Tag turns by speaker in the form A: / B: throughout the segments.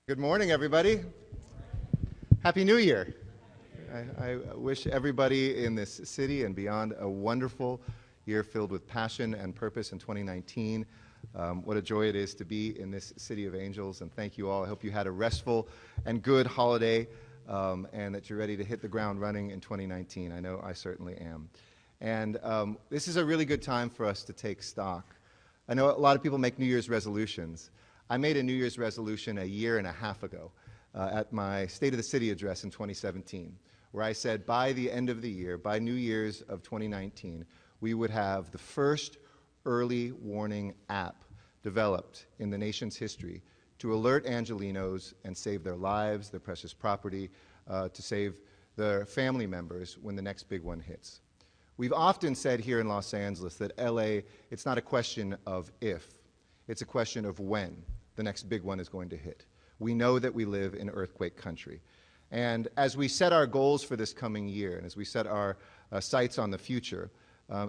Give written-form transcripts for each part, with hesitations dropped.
A: Good morning, everybody. Happy New Year. I wish everybody in this city and beyond a wonderful year filled with passion and purpose in 2019. What a joy it is to be in this city of angels, and thank you all. I hope you had a restful and good holiday and that you're ready to hit the ground running in 2019. I know I certainly am. And this is a really good time for us to take stock. I know a lot of people make New Year's resolutions. I made a New Year's resolution a year and a half ago at my State of the City address in 2017, where I said by the end of the year, by New Year's of 2019, we would have the first early warning app developed in the nation's history to alert Angelenos and save their lives, their precious property, to save their family members when the next big one hits. We've often said here in Los Angeles that LA, it's not a question of if, it's a question of when the next big one is going to hit. We know that we live in earthquake country. And as we set our goals for this coming year, and as we set our sights on the future,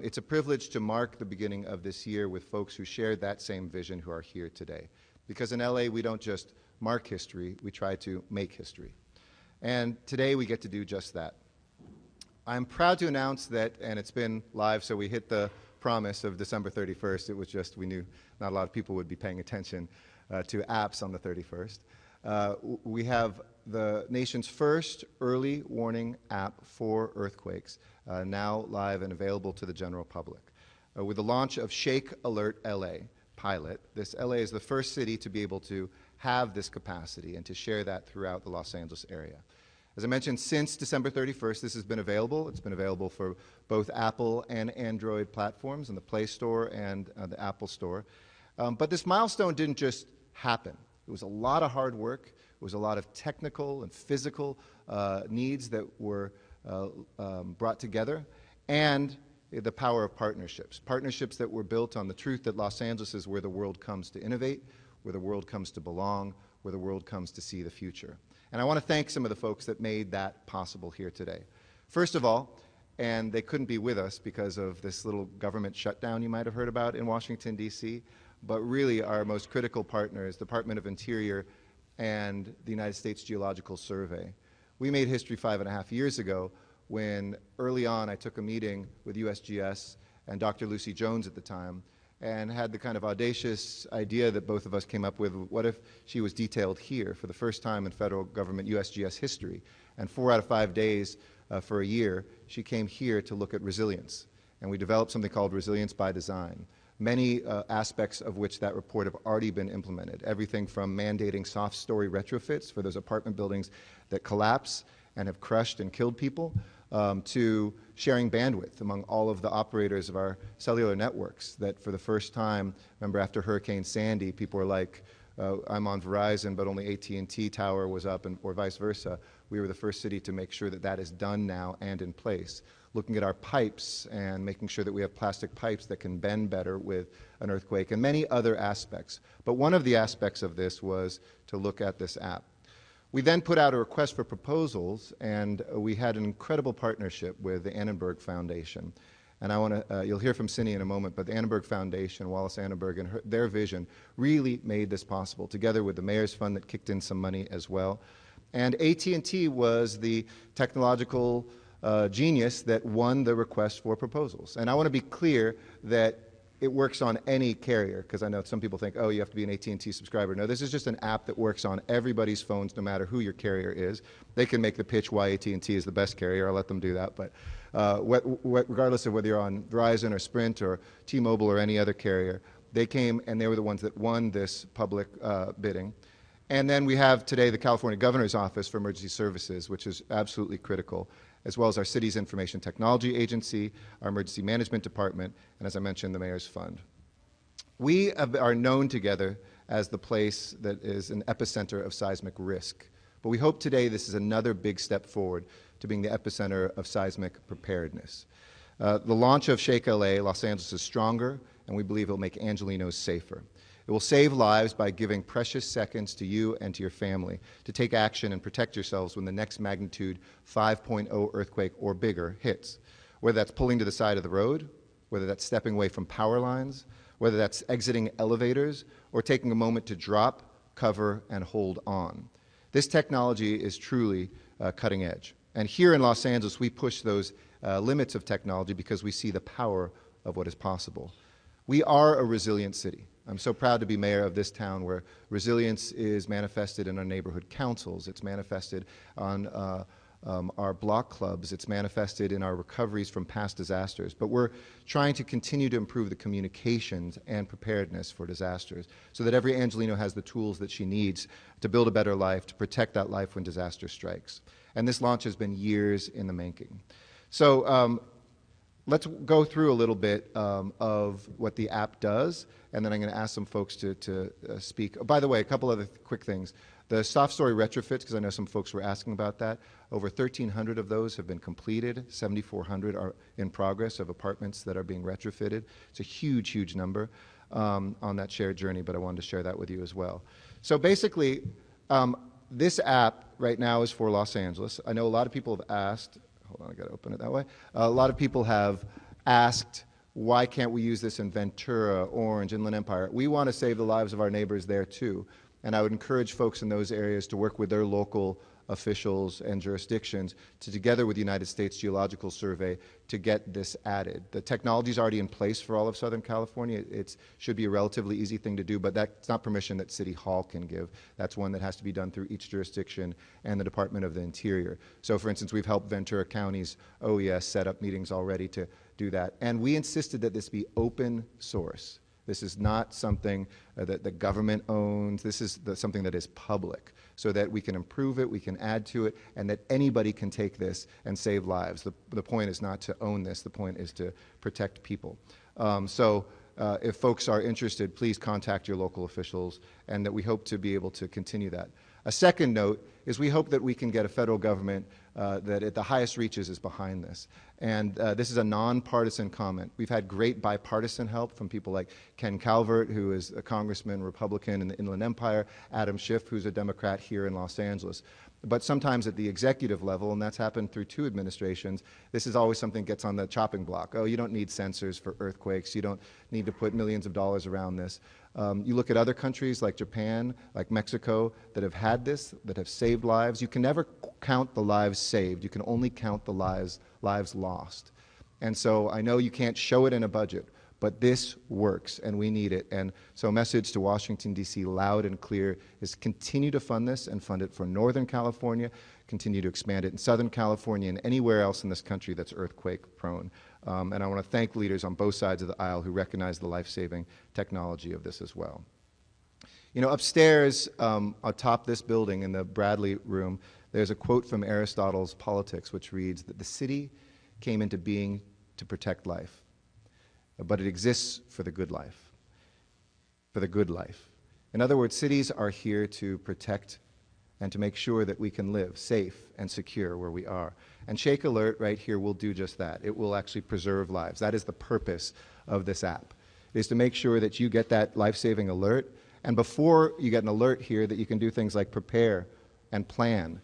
A: it's a privilege to mark the beginning of this year with folks who shared that same vision who are here today. Because in LA, we don't just mark history, we try to make history. And today we get to do just that. I'm proud to announce that, and it's been live, so we hit the promise of December 31st. It was just, we knew not a lot of people would be paying attention to apps on the 31st. We have the nation's first early warning app for earthquakes, now live and available to the general public. With the launch of ShakeAlertLA pilot, this LA is the first city to be able to have this capacity and to share that throughout the Los Angeles area. As I mentioned, since December 31st, this has been available. It's been available for both Apple and Android platforms in the Play Store and the Apple Store. But this milestone didn't just happen. It was a lot of hard work. It was a lot of technical and physical needs that were brought together, and the power of partnerships. Partnerships that were built on the truth that Los Angeles is where the world comes to innovate, where the world comes to belong, where the world comes to see the future. And I want to thank some of the folks that made that possible here today. First of all, and they couldn't be with us because of this little government shutdown you might have heard about in Washington, D.C., but really our most critical partners, the Department of Interior and the United States Geological Survey. We made history 5.5 years ago when early on I took a meeting with USGS and Dr. Lucy Jones at the time and had the kind of audacious idea that both of us came up with, what if she was detailed here for the first time in federal government USGS history, and 4 out of 5 days for a year, she came here to look at resilience. And we developed something called Resilience by Design, many aspects of which that report have already been implemented, everything from mandating soft story retrofits for those apartment buildings that collapse and have crushed and killed people, to sharing bandwidth among all of the operators of our cellular networks, that for the first time, remember after Hurricane Sandy, people were like, I'm on Verizon, but only AT&T tower was up, or vice versa. We were the first city to make sure that that is done now and in place. Looking at our pipes and making sure that we have plastic pipes that can bend better with an earthquake, and many other aspects. But one of the aspects of this was to look at this app. We then put out a request for proposals, and we had an incredible partnership with the Annenberg Foundation. And I want to, you'll hear from Cindy in a moment, but the Annenberg Foundation, Wallace Annenberg, and their vision really made this possible, together with the Mayor's Fund that kicked in some money as well. And AT&T was the technological genius that won the request for proposals. And I want to be clear that it works on any carrier, because I know some people think, oh, you have to be an AT&T subscriber. No, this is just an app that works on everybody's phones, no matter who your carrier is. They can make the pitch why AT&T is the best carrier. I'll let them do that. But regardless of whether you're on Verizon or Sprint or T-Mobile or any other carrier, they came and they were the ones that won this public bidding. And then we have today the California Governor's Office for Emergency Services, which is absolutely critical, as well as our city's Information Technology Agency, our Emergency Management Department, and as I mentioned, the Mayor's Fund. We are known together as the place that is an epicenter of seismic risk. But we hope today this is another big step forward to being the epicenter of seismic preparedness. The launch of ShakeALA, Los Angeles is stronger, and we believe it will make Angelenos safer. It will save lives by giving precious seconds to you and to your family to take action and protect yourselves when the next magnitude 5.0 earthquake or bigger hits. Whether that's pulling to the side of the road, whether that's stepping away from power lines, whether that's exiting elevators, or taking a moment to drop, cover, and hold on. This technology is truly cutting edge. And here in Los Angeles, we push those limits of technology because we see the power of what is possible. We are a resilient city. I'm so proud to be mayor of this town where resilience is manifested in our neighborhood councils. It's manifested on our block clubs. It's manifested in our recoveries from past disasters. But we're trying to continue to improve the communications and preparedness for disasters so that every Angelino has the tools that she needs to build a better life, to protect that life when disaster strikes. And this launch has been years in the making. So let's go through a little bit of what the app does, and then I'm going to ask some folks to speak. Oh, by the way, a couple other quick things. The soft story retrofits, because I know some folks were asking about that, over 1,300 of those have been completed. 7,400 are in progress of apartments that are being retrofitted. It's a huge, huge number on that shared journey, but I wanted to share that with you as well. So basically, this app right now is for Los Angeles. I know a lot of people have asked, hold on, I got to open it that way. A lot of people have asked, why can't we use this in Ventura, Orange, Inland Empire? We want to save the lives of our neighbors there too. And I would encourage folks in those areas to work with their local officials and jurisdictions to, together with the United States Geological Survey, to get this added. The technology is already in place for all of Southern California. It should be a relatively easy thing to do, but that's not permission that City Hall can give. That's one that has to be done through each jurisdiction and the Department of the Interior. So for instance, we've helped Ventura County's OES set up meetings already to do that. And we insisted that this be open source. This is not something that the government owns. This is something that is public, so that we can improve it, we can add to it, and that anybody can take this and save lives. The point is not to own this. The point is to protect people. If folks are interested, please contact your local officials, and that we hope to be able to continue that. A second note is we hope that we can get a federal government that at the highest reaches is behind this. And this is a nonpartisan comment. We've had great bipartisan help from people like Ken Calvert, who is a congressman, Republican in the Inland Empire, Adam Schiff, who's a Democrat here in Los Angeles. But sometimes at the executive level, and that's happened through 2 administrations, this is always something that gets on the chopping block. Oh, you don't need sensors for earthquakes. You don't need to put millions of dollars around this. You look at other countries like Japan, like Mexico, that have had this, that have saved lives. You can never count the lives saved. You can only count the lives lost. And so I know you can't show it in a budget, but this works, and we need it. And so a message to Washington, D.C., loud and clear, is continue to fund this and fund it for Northern California, continue to expand it in Southern California and anywhere else in this country that's earthquake-prone. And I want to thank leaders on both sides of the aisle who recognize the life-saving technology of this as well. You know, upstairs, atop this building in the Bradley Room, there's a quote from Aristotle's Politics, which reads that the city came into being to protect life, but it exists for the good life, for the good life. In other words, cities are here to protect and to make sure that we can live safe and secure where we are. And Shake Alert right here will do just that. It will actually preserve lives. That is the purpose of this app, is to make sure that you get that life-saving alert, and before you get an alert here, that you can do things like prepare and plan.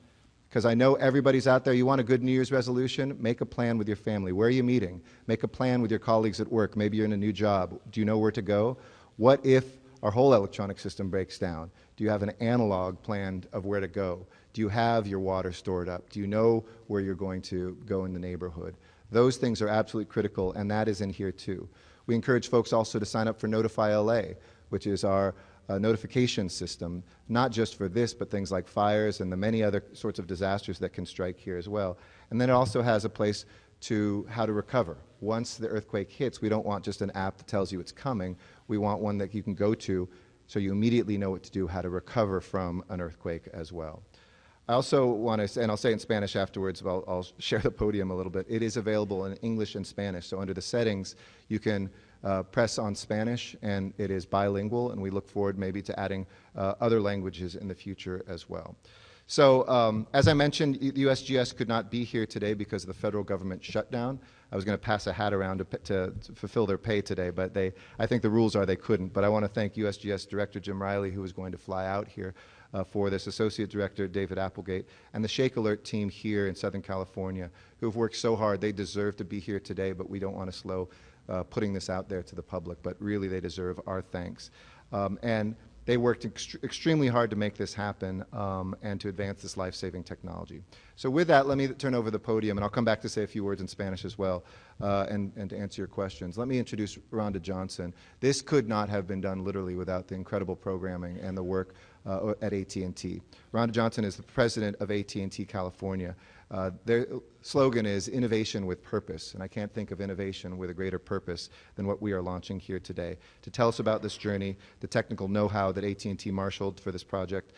A: Because I know everybody's out there, you want a good New Year's resolution, make a plan with your family. Where are you meeting? Make a plan with your colleagues at work. Maybe you're in a new job. Do you know where to go? What if our whole electronic system breaks down? Do you have an analog plan of where to go? Do you have your water stored up? Do you know where you're going to go in the neighborhood? Those things are absolutely critical, and that is in here too. We encourage folks also to sign up for ShakeAlertLA, which is our notification system, not just for this, but things like fires and the many other sorts of disasters that can strike here as well. And then it also has a place to how to recover. Once the earthquake hits, we don't want just an app that tells you it's coming. We want one that you can go to so you immediately know what to do, how to recover from an earthquake as well. I also want to say, and I'll say in Spanish afterwards, but I'll share the podium a little bit. It is available in English and Spanish, so under the settings, you can press on Spanish, and it is bilingual, and we look forward maybe to adding other languages in the future as well. So as I mentioned, USGS could not be here today because of the federal government shutdown. I was going to pass a hat around to fulfill their pay today, but I think the rules are they couldn't. But I want to thank USGS Director Jim Riley, who was going to fly out here for this, Associate Director David Applegate, and the Shake Alert team here in Southern California, who have worked so hard. They deserve to be here today, but we don't want to slow putting this out there to the public, but really they deserve our thanks. And They worked extremely hard to make this happen and to advance this life-saving technology. So with that, let me turn over the podium, and I'll come back to say a few words in Spanish as well, and to answer your questions. Let me introduce Rhonda Johnson. This could not have been done literally without the incredible programming and the work at AT&T. Rhonda Johnson is the president of AT&T California. Their slogan is innovation with purpose, and I can't think of innovation with a greater purpose than what we are launching here today. To tell us about this journey, the technical know-how that AT&T marshaled for this project,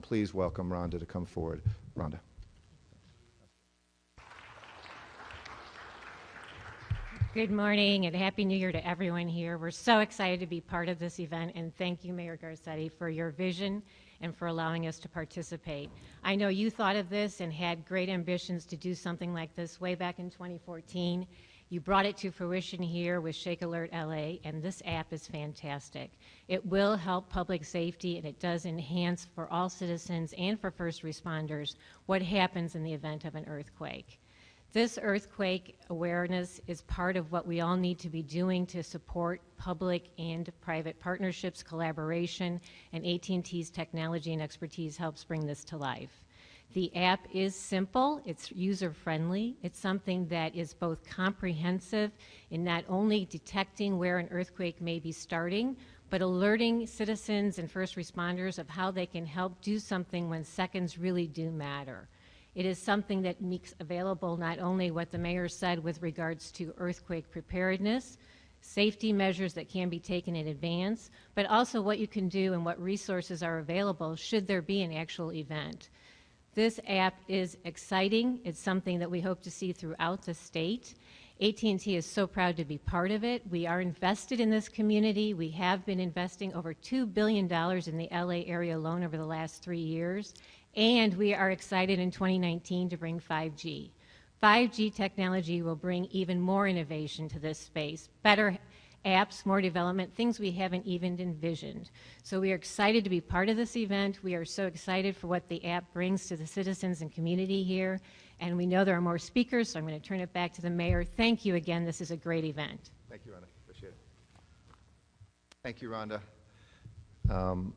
A: please welcome Rhonda to come forward. Rhonda.
B: Good morning and Happy New Year to everyone here. We're so excited to be part of this event, and thank you, Mayor Garcetti, for your vision and for allowing us to participate. I know you thought of this and had great ambitions to do something like this way back in 2014. You brought it to fruition here with ShakeAlertLA, and this app is fantastic. It will help public safety, and it does enhance for all citizens and for first responders what happens in the event of an earthquake. This earthquake awareness is part of what we all need to be doing to support public and private partnerships, collaboration, and AT&T's technology and expertise helps bring this to life. The app is simple, it's user-friendly, it's something that is both comprehensive in not only detecting where an earthquake may be starting, but alerting citizens and first responders of how they can help do something when seconds really do matter. It is something that makes available not only what the mayor said with regards to earthquake preparedness, safety measures that can be taken in advance, but also what you can do and what resources are available should there be an actual event. This app is exciting. It's something that we hope to see throughout the state. AT&T is so proud to be part of it. We are invested in this community. We have been investing over $2 billion in the LA area alone over the last 3 years. And we are excited in 2019 to bring 5G. 5G technology will bring even more innovation to this space, better apps, more development, things we haven't even envisioned. So we are excited to be part of this event. We are so excited for what the app brings to the citizens and community here. And we know there are more speakers, so I'm going to turn it back to the mayor. Thank you again. This is a great event.
A: Thank you, Rhonda. Appreciate it. Thank you, Rhonda.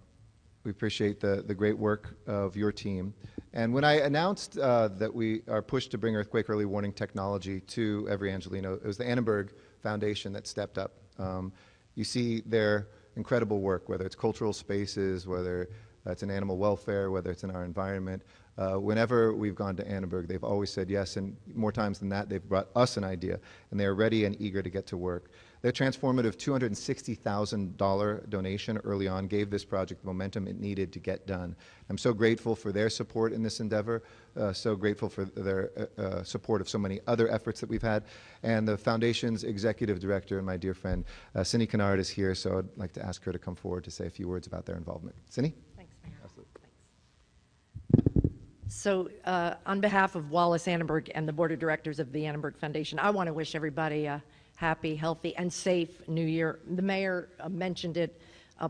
A: We appreciate the great work of your team. And when I announced that we are pushed to bring earthquake early warning technology to every Angelino, it was the Annenberg Foundation that stepped up. You see their incredible work, whether it's cultural spaces, whether it's in animal welfare, whether it's in our environment. Whenever we've gone to Annenberg, they've always said yes, and more times than that, they've brought us an idea, and they are ready and eager to get to work. Their transformative $260,000 donation early on gave this project the momentum it needed to get done. I'm so grateful for their support in this endeavor, so grateful for their support of so many other efforts that we've had. And the Foundation's executive director and my dear friend, Cindy Kennard, is here, so I'd like to ask her to come forward to say a few words about their involvement. Cindy?
C: Thanks, Mayor. Absolutely. Thanks. So on behalf of Wallace Annenberg and the Board of Directors of the Annenberg Foundation, I want to wish everybody a happy, healthy, and safe New Year. The mayor mentioned it.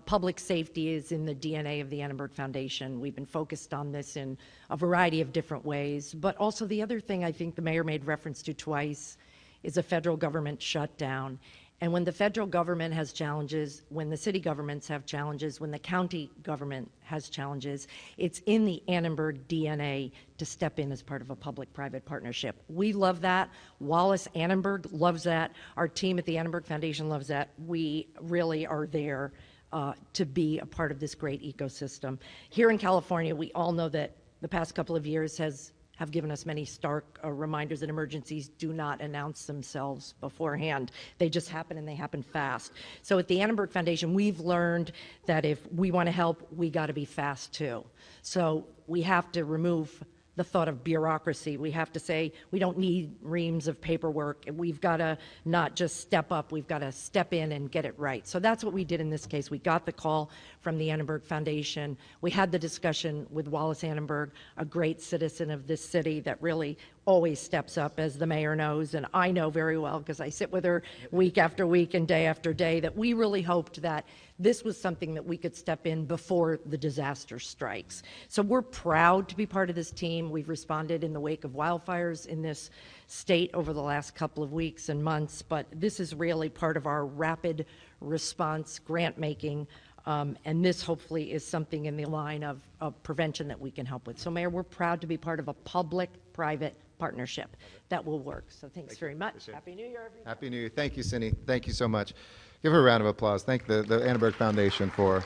C: Public safety is in the DNA of the Annenberg Foundation. We've been focused on this in a variety of different ways. But also the other thing I think the mayor made reference to twice is a federal government shutdown. And when the federal government has challenges, when the city governments have challenges, when the county government has challenges, it's in the Annenberg DNA to step in as part of a public-private partnership. We love that. Wallace Annenberg loves that. Our team at the Annenberg Foundation loves that. We really are there to be a part of this great ecosystem. Here in California, we all know that the past couple of years have given us many stark reminders that emergencies do not announce themselves beforehand. They just happen, and they happen fast. So at the Annenberg Foundation, we've learned that if we want to help, we got to be fast too. So we have to remove the thought of bureaucracy. We have to say we don't need reams of paperwork. We've got to not just step up, we've got to step in and get it right. So that's what we did in this case. We got the call from the Annenberg Foundation. We had the discussion with Wallace Annenberg, a great citizen of this city that really always steps up, as the mayor knows, and I know very well because I sit with her week after week and day after day, that we really hoped that this was something that we could step in before the disaster strikes. So we're proud to be part of this team. We've responded in the wake of wildfires in this state over the last couple of weeks and months, but this is really part of our rapid response grant making And this hopefully is something in the line of prevention that we can help with. So Mayor, we're proud to be part of a public-private partnership that will work. So thanks very much. Happy New Year, everybody.
A: Happy New Year. Thank you, Cindy. Thank you so much. Give her a round of applause. Thank the Annenberg Foundation for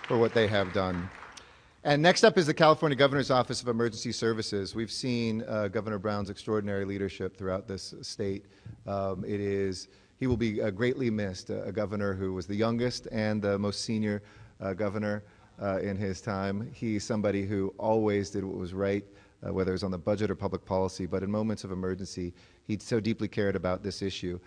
A: what they have done. And next up is the California Governor's Office of Emergency Services. We've seen Governor Brown's extraordinary leadership throughout this state. He will be greatly missed, a governor who was the youngest and the most senior governor in his time. He's somebody who always did what was right, whether it was on the budget or public policy, but in moments of emergency, he so deeply cared about this issue.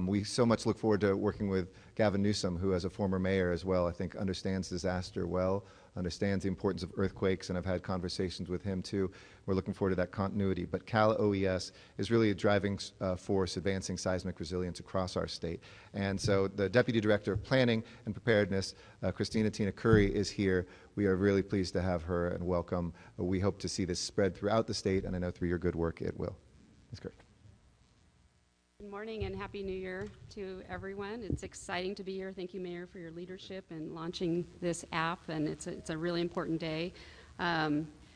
A: We so much look forward to working with Gavin Newsom, who as a former mayor as well, I think understands disaster well, understands the importance of earthquakes, and I've had conversations with him too. We're looking forward to that continuity. But Cal OES is really a driving force advancing seismic resilience across our state. And so the Deputy Director of Planning and Preparedness, Christina Tina Curry, is here. We are really pleased to have her and welcome. We hope to see this spread throughout the state, and I know through your good work it will. Ms. Curry.
D: Good morning and Happy New Year to everyone. It's exciting to be here. Thank you, Mayor, for your leadership in launching this app, and it's a really important day.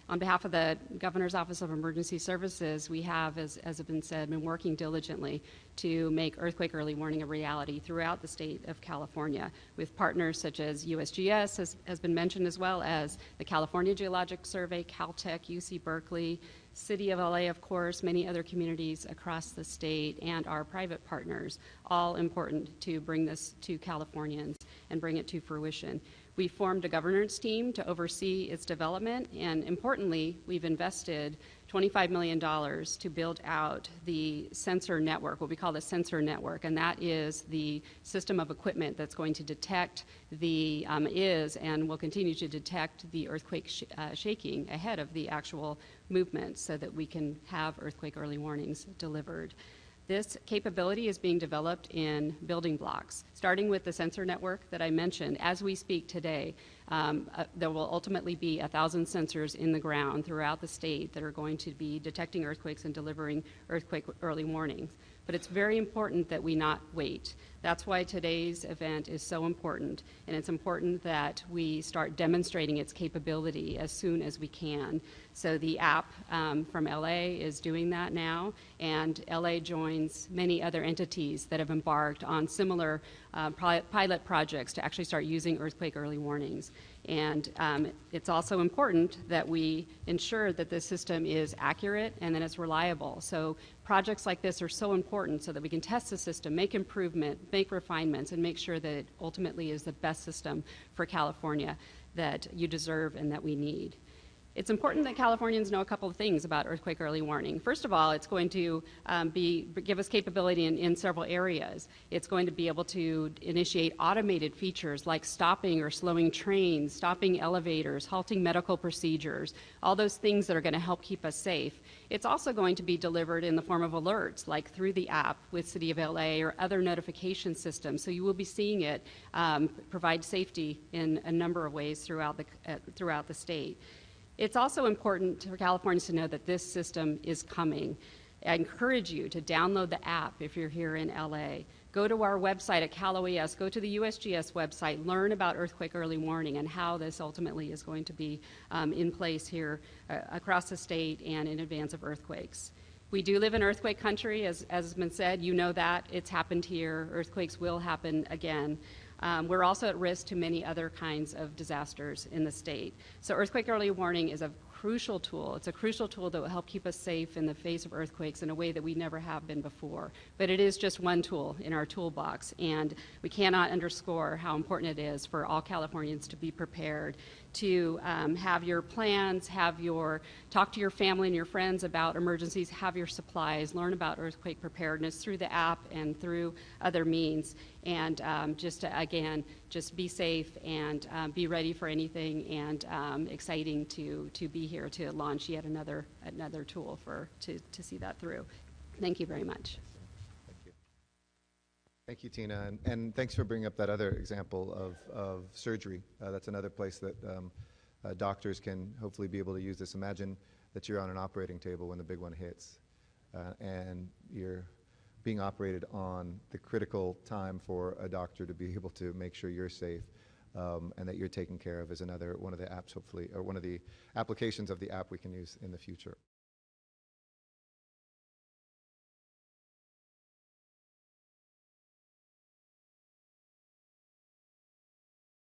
D: On behalf of the Governor's Office of Emergency Services, we have, as has been said, been working diligently to make earthquake early warning a reality throughout the state of California with partners such as USGS, has been mentioned, as well as the California Geologic Survey, Caltech, UC Berkeley, City of LA, of course, many other communities across the state, and our private partners, all important to bring this to Californians and bring it to fruition. We formed a governance team to oversee its development, and importantly, we've invested $25 million to build out the sensor network, what we call the sensor network, and that is the system of equipment that's going to detect and will continue to detect the earthquake shaking ahead of the actual movement so that we can have earthquake early warnings delivered. This capability is being developed in building blocks, starting with the sensor network that I mentioned. As we speak today, there will ultimately be 1,000 sensors in the ground throughout the state that are going to be detecting earthquakes and delivering earthquake early warnings. But it's very important that we not wait. That's why today's event is so important, and it's important that we start demonstrating its capability as soon as we can. So the app from LA is doing that now, and LA joins many other entities that have embarked on similar pilot projects to actually start using earthquake early warnings. And it's also important that we ensure that this system is accurate and that it's reliable. So projects like this are so important so that we can test the system, make improvement, make refinements, and make sure that it ultimately is the best system for California that you deserve and that we need. It's important that Californians know a couple of things about earthquake early warning. First of all, it's going to give us capability in several areas. It's going to be able to initiate automated features like stopping or slowing trains, stopping elevators, halting medical procedures, all those things that are going to help keep us safe. It's also going to be delivered in the form of alerts, like through the app with City of LA or other notification systems. So you will be seeing it provide safety in a number of ways throughout the state. It's also important for Californians to know that this system is coming. I encourage you to download the app if you're here in LA. Go to our website at Cal OES, go to the USGS website, learn about earthquake early warning and how this ultimately is going to be in place here across the state and in advance of earthquakes. We do live in earthquake country, as has been said. You know that. It's happened here. Earthquakes will happen again. We're also at risk to many other kinds of disasters in the state. So earthquake early warning is a crucial tool. It's a crucial tool that will help keep us safe in the face of earthquakes in a way that we never have been before. But it is just one tool in our toolbox, and we cannot underscore how important it is for all Californians to be prepared, to have your plans, talk to your family and your friends about emergencies, have your supplies, learn about earthquake preparedness through the app and through other means, and just be safe and be ready for anything, and exciting to be here to launch yet another tool to see that through. Thank you very much.
A: Thank you. Thank you, Tina, and thanks for bringing up that other example of surgery. That's another place that doctors can hopefully be able to use this. Imagine that you're on an operating table when the big one hits, and you're being operated on the critical time for a doctor to be able to make sure you're safe. and that you're taken care of is another one of the apps, hopefully, or one of the applications of the app we can use in the future.